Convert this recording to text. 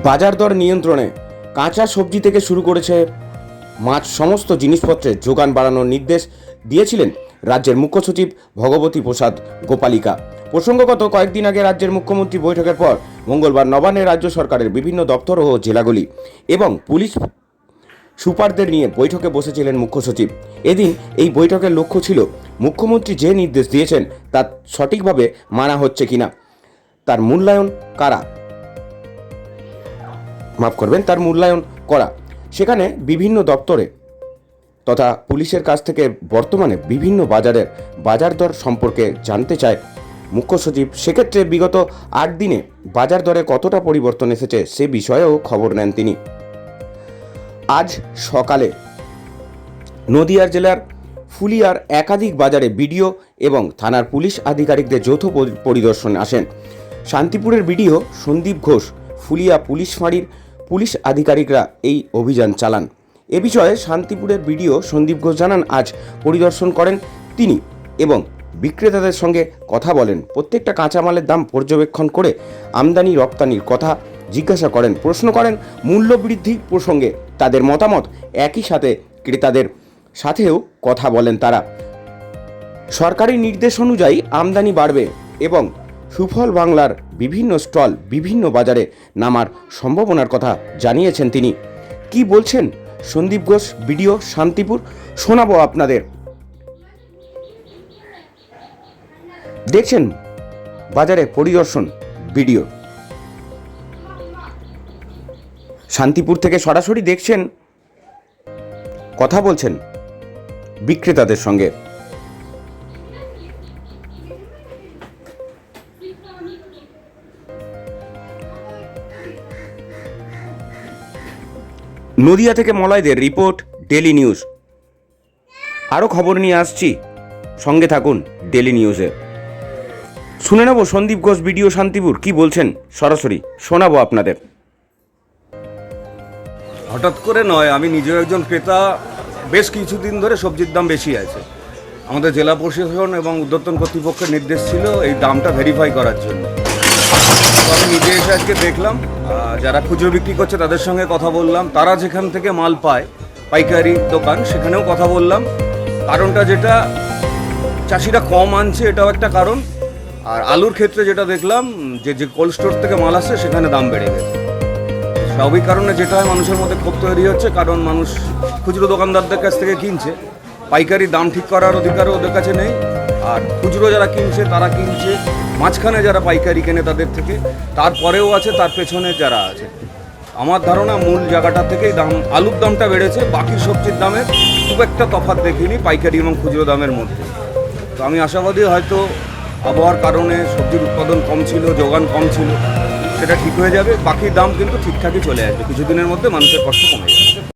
বাজার দর নিয়ন্ত্রণে কাঁচা সবজি থেকে শুরু করেছে মাছ সমস্ত জিনিসপত্রের যোগান বাড়ানোর নির্দেশ দিয়েছিলেন রাজ্যের মুখ্য সচিব ভগবতী প্রসাদ গোপালিকা। প্রসঙ্গগত কয়েকদিন আগে রাজ্যের মুখ্যমন্ত্রী বৈঠকের পর মঙ্গলবার নবান্নে রাজ্য সরকারের বিভিন্ন দপ্তর ও জেলাগুলি এবং পুলিশ সুপারদের নিয়ে বৈঠকে বসেছিলেন মুখ্য সচিব। এদিন এই বৈঠকের লক্ষ্য ছিল মুখ্যমন্ত্রী যে নির্দেশ দিয়েছেন তা সঠিকভাবে মানা হচ্ছে কিনা, তার মূল্যায়ন করা। সেখানে বিভিন্ন দপ্তরে তথা পুলিশের কাছ থেকে বর্তমানে বিভিন্ন বাজার দর সম্পর্কে জানতে চায় মুখ্য সচিব। সেক্ষেত্রে বিগত 8 দিনে বাজার দরে কতটা পরিবর্তন এসেছে সে বিষয়েও খবর নেন তিনি। আজ সকালে নদিয়া জেলার ফুলিয়ার একাধিক বাজারে বিডিও এবং থানার পুলিশ আধিকারিকদের যৌথ পরিদর্শনে আসেন। শান্তিপুরের বিডিও সন্দীপ ঘোষ, ফুলিয়া পুলিশ ফাঁড়ির পুলিশ আধিকারিকরা এই অভিযান চালান। এ বিষয়ে শান্তিপুরের বিডিও সন্দীপ ঘোষ জানান, আজ পরিদর্শন করেন তিনি এবং বিক্রেতাদের সঙ্গে কথা বলেন। প্রত্যেকটা কাঁচামালের দাম পর্যবেক্ষণ করে আমদানি রপ্তানির কথা জিজ্ঞাসা করেন, প্রশ্ন করেন মূল্য বৃদ্ধি প্রসঙ্গে তাদের মতামত। একই সাথে ক্রেতাদের সাথেও কথা বলেন তারা। সরকারি নির্দেশ অনুযায়ী আমদানি বাড়বে এবং সুফল বাংলার বিভিন্ন স্টল বিভিন্ন বাজারে নামার সম্ভাবনার কথা জানিয়েছেন তিনি। কি বলছেন সন্দীপ ঘোষ বিডিও শান্তিপুর, শোনাবো আপনাদের। দেখছেন বাজারে পরিদর্শন ভিডিও, শান্তিপুর থেকে সরাসরি দেখছেন, কথা বলছেন বিক্রেতাদের সঙ্গে। নদিয়া থেকে মলয়দের রিপোর্ট, ডেলি নিউজ। আরও খবর নিয়ে আসছি, সঙ্গে থাকুন ডেলি নিউজে। শুনে নেব সন্দীপ ঘোষ বিডিও শান্তিপুর কি বলছেন, সরাসরি শোনাবো আপনাদের। হঠাৎ করে নয়, আমি নিজেও একজন ক্রেতা। বেশ কিছুদিন ধরে সবজির দাম বেশি আছে। আমাদের জেলা প্রশাসন এবং ঊর্ধ্বতন কর্তৃপক্ষের নির্দেশ ছিল এই দামটা ভেরিফাই করার জন্য। তো আমি নিজে এসে আজকে দেখলাম, যারা খুচরো বিক্রি করছে তাদের সঙ্গে কথা বললাম, তারা যেখান থেকে মাল পায় পাইকারি দোকান সেখানেও কথা বললাম। কারণটা যেটা চাষিরা কম আনছে এটাও একটা কারণ। আর আলুর ক্ষেত্রে যেটা দেখলাম যে কোল্ড স্টোর থেকে মাল আসছে সেখানে দাম বেড়ে গেছে। স্বাভাবিক কারণে যেটা হয় মানুষের মধ্যে ক্ষোভ তৈরি হচ্ছে, কারণ মানুষ খুচরো দোকানদারদের কাছ থেকে কিনছে, পাইকারি দাম ঠিক করার অধিকারও ওদের কাছে নেই। আর খুচরো যারা কিনছে তারা কিনছে, মাঝখানে যারা পাইকারি কেনে তাদের থেকে, তারপরেও আছে তার পেছনে যারা আছে। আমার ধারণা মূল জায়গাটা থেকেই আলুর দামটা বেড়েছে, বাকি সবজির দামের খুব একটা তফাৎ দেখিনি পাইকারি এবং খুচরো দামের মধ্যে। তো আমি আশাবাদী হয়তো আবহাওয়ার কারণে সবজির উৎপাদন কম ছিল, যোগান কম ছিল, সেটা ঠিক হয়ে যাবে। বাকি দাম কিন্তু ঠিকঠাকই চলে আসবে, কিছুদিনের মধ্যে মানুষের কষ্ট কমে যাবে।